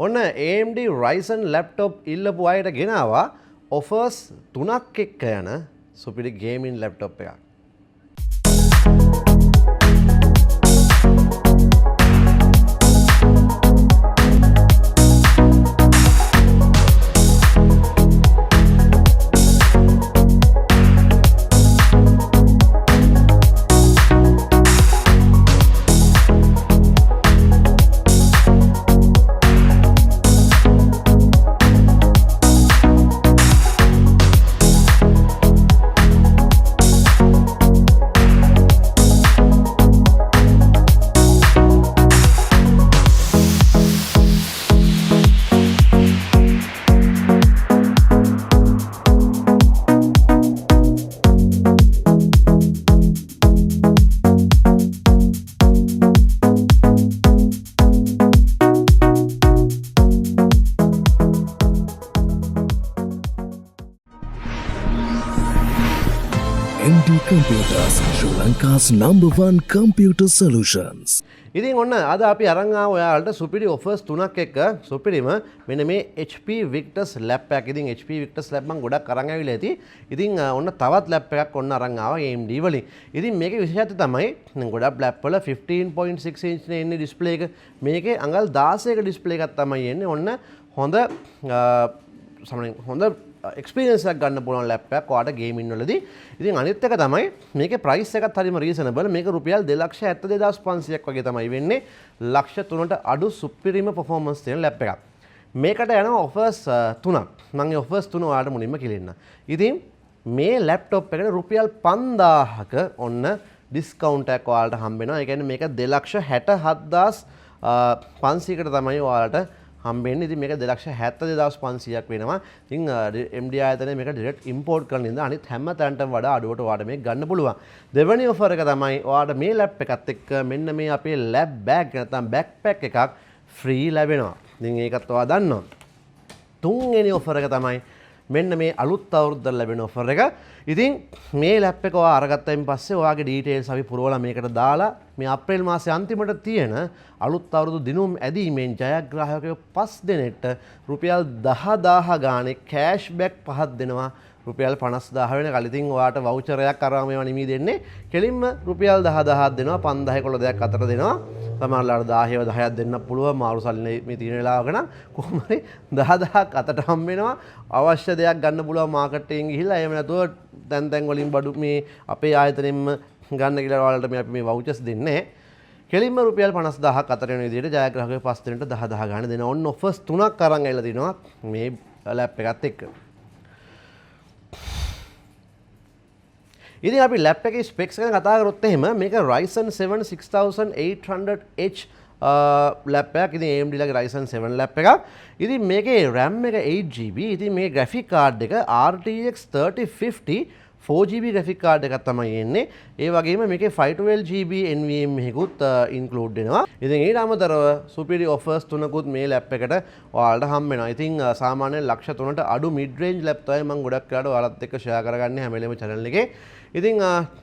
ඔන්න AMD RYZEN laptop ඉල්ලපු අයට ගෙනාවා offers 3ක් එක්ක යන සුපිරි gaming laptop එකක්. MD Computers, Sri Lanka's #1 computer solutions. ඉතින් ඔන්න අද අපි අරන් ආව ඔයාලට සුපිරි offers 3ක් එක්ක සුපිරිම මෙන්න මේ HP Ventus lap එකක්. ඉතින් HP Ventus lap මම ගොඩක් අරන් ආවිලා ඇති. ඉතින් ඔන්න තවත් lap එකක් ඔන්න අරන් ආවා AMD වලින්. ඉතින් මේකේ විශේෂත්වය තමයි ගොඩක් lap වල 15.6 inch නේ එන්නේ display එක. මේකේ අඟල් 16ක display එකක් තමයි එන්නේ. ඔන්න හොඳ experience එකක් ගන්න පුළුවන් ලැප් එකක් ඔයාලට ගේමින් වලදී. ඉතින් අනිත් එක තමයි මේකේ price එකත් හරිම reasonable. මේක රුපියල් 2,72,500ක් වගේ තමයි වෙන්නේ. ලක්ෂ 3ට අඩු සුපිරිම performance තියෙන ලැප් එකක්. මේකට යනවා offers 3ක්. මම මේ offers 3 ඔයාලට මුලින්ම කිලින්න. ඉතින් මේ laptop එකට රුපියල් 5,000ක ඔන්න discount එකක් ඔයාලට හම්බ වෙනවා. ඒ කියන්නේ මේක 2,67,500කට තමයි ඔයාලට හම්බෙන්නේ. ඉතින් මේක 2,72,500ක් වෙනවා. ඉතින් MD ආයතනයේ මේක ඩිරෙක්ට් ඉම්පෝර්ට් කරන ඉඳන් අනිත් හැම තැනටම වඩා අඩුවට ඔයාලට මේක ගන්න පුළුවන්. දෙවෙනි ඔෆර් එක තමයි ඔයාලට මේ ලැප් එකත් එක්ක මෙන්න මේ අපේ ලැප් බෑග් නැත්නම් බෑක්පැක් එකක් ෆ්‍රී ලැබෙනවා. ඉතින් ඒකත් ඔයා දන්නවා. තුන්වෙනි ඔෆර් එක තමයි මෙන්න මේ අලුත් අවුරුද්දට ලැබෙන ඔෆර් එක. ඉතින් මේ ලැප් එක ඔයා අරගත්තයින් පස්සේ ඔයාගේ ඩීටේල්ස් අපි පුරවලා මේකට දාලා මේ අප්‍රේල් මාසයේ අන්තිමට තියෙන අලුත් අවුරුදු දිනුම් ඇදීමෙන් ජයග්‍රාහකයෝ 5 දෙනෙක්ට රුපියල් 10,000 ගානේ කෑෂ් බෑක් 5ක් දෙනවා. රුපියල් 50,000 වෙනකල්. ඉතින් ඔයාට වවුචර් එකක් අරන් මේවා නිමී දෙන්නේ. කෙලින්ම රුපියල් 10,000ක් දෙනවා. 5,000 දෙයක් අතර දෙනවා. සමහරවල්ලාට 10 10ක් දෙන්න පුළුවන්. මාරු සල්ලි මේ තියෙන වෙලාවක නම් කොහොම හරි 10,000ක් අතට හම්බ වෙනවා. අවශ්‍ය දෙයක් ගන්න පුළුවන් මාකට් එකෙන් ගිහිල්ලා. එහෙම නැතුව තැන් වලින් බඩු මේ අපේ ආයතනෙන්න ගන්න කියලා ඔයාලට මේ අපි මේ වවුචර්ස් දෙන්නේ. කෙලින්ම රුපියල් 50,000ක් අතර වෙන විදිහට ජයග්‍රාහකයෝ 5 දෙනෙක්ට 10,000 ගාන දෙනවා. ඔන්න ඔෆර්ස් 3ක් අරන් ඇවිල්ලා තිනවා මේ ලැප් එකත් එක්ක. ඉතින් අපි ලැප් එකේ ස්පෙක්ස් ගැන කතා කරොත් එහෙම මේක Ryzen 7 6800H ලැප් එකක්. ඉතින් AMD ලගේ Ryzen 7 ලැප් එකක්. ඉතින් මේකේ RAM එක 8GB. ඉතින් මේ graphic card එක RTX 3050 4GB graphic card එකක් තමයි එන්නේ. ඒ වගේම මේකේ 512GB NVMe එකකුත් include වෙනවා. ඉතින් ඊට අමතරව superior offers තුනකුත් මේ ලැප් එකට ඔයාලට හම්බ වෙනවා. ඉතින් සාමාන්‍යයෙන් ලක්ෂ 3ට අඩු mid range ලැප් තමයි මම ගොඩක් වෙලාවට ඔයාලත් එක්ක share කරගන්නේ හැම වෙලේම channel එකේ. ඉතින්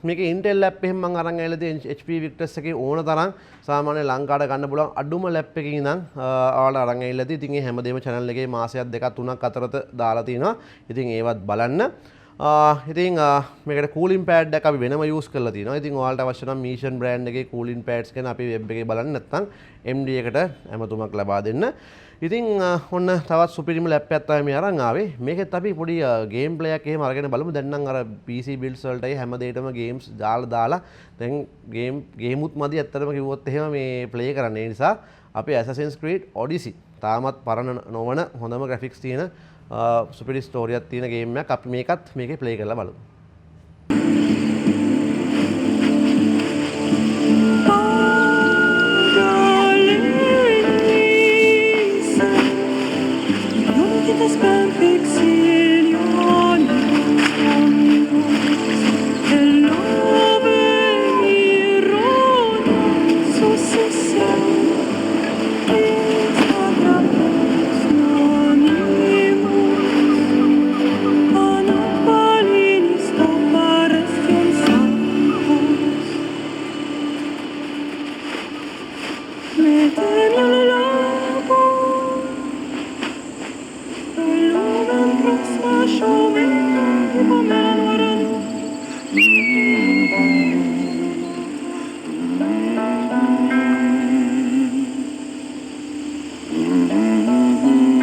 මේකේ Intel ලැප් එහෙම මම අරන් ඇවිල්ලා තියෙන HP Ventus එකේ ඕන තරම් සාමාන්‍ය ලංකාවට ගන්න පුළුවන් අඩුම ලැප් එකකින් ඉඳන් ඔයාලට අරන් ඇවිල්ලා තියෙන. ඉතින් මේ හැමදේම channel එකේ මාසයක් දෙකක් තුනක් අතරත දාලා තිනවා. ඉතින් ඒවත් බලන්න. ඉතින් මේකට කූලින් පෑඩ් එකක් අපි වෙනම යූස් කරලා තියෙනවා. ඉතින් ඔයාලට අවශ්‍ය නම් Mission brand එකේ කූලින් පෑඩ්ස් ගැන අපි වෙබ් එකේ බලන්න නැත්නම් MD එකට ඇමතුමක් ලබා දෙන්න. ඉතින් ඔන්න තවත් සුපිරිම ලැප් එකක් තමයි මේ අරන් ආවේ. මේකෙත් අපි පොඩි ගේම් ප්ලේ එකක් එහෙම අරගෙන බලමු. දැන් නම් අර PC builds වලටයි හැම දෙයකම ගේම්ස් දාලා දැන් ගේමුත් මදි ඇත්තටම කිව්වොත් එහෙම මේ ප්ලේ කරන්න. ඒ නිසා අපි Assassin's Creed Odyssey තාමත් පරණ නොවන හොඳම graphics තියෙන සුපිරි ස්ටෝරියක් තියෙන ගේම් එකක්. අපි මේකත් මේකේ ප්ලේ කරලා බලමු.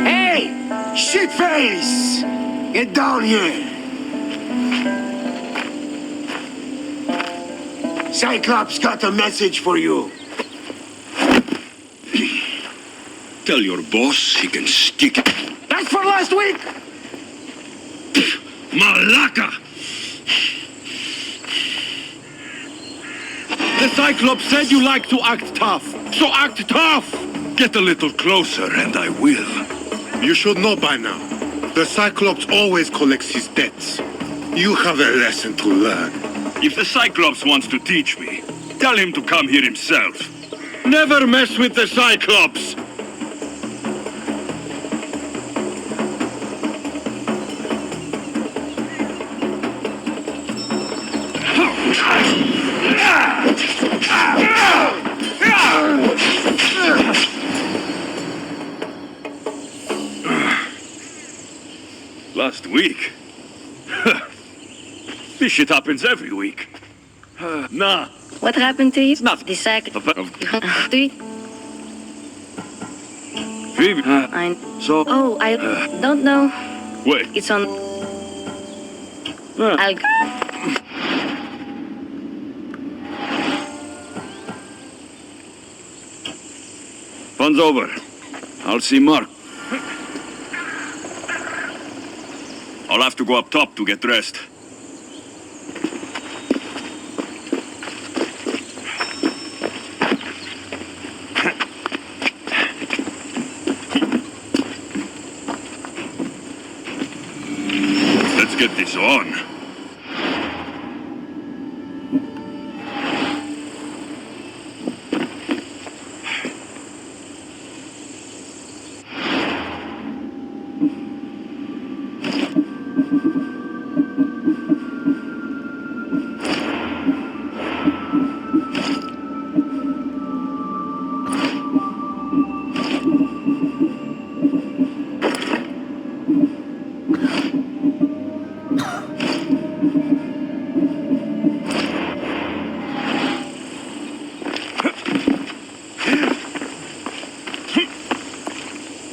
Hey! Shitface! Get down here! Cyclops got a message for you. Tell your boss he can stick it. That's for last week! Malaka! The Cyclops said you like to act tough, so act tough! Get a little closer and I will. You should know by now. The Cyclops always collects his debts. You have a lesson to learn. If the Cyclops wants to teach me, tell him to come here himself. Never mess with the Cyclops! Last week? This shit happens every week. Nah. What happened to you? Nothing. The sack. Do you? Phoebe. So. Oh, I don't know. Wait. It's on. I'll. Fun's over. I'll see Mark. I'll have to go up top to get dressed. Let's get this on.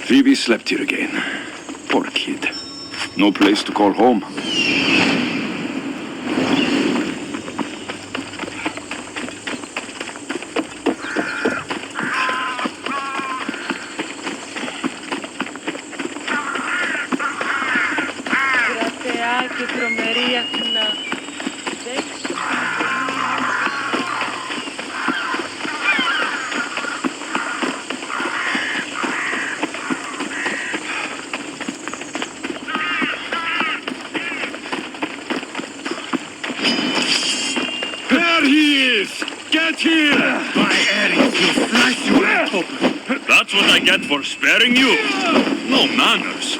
Phoebe slept here again. Poor kid. No place to call home. There he is! Get here! My Ares will slice you right open. That's what I get for sparing you. No manners.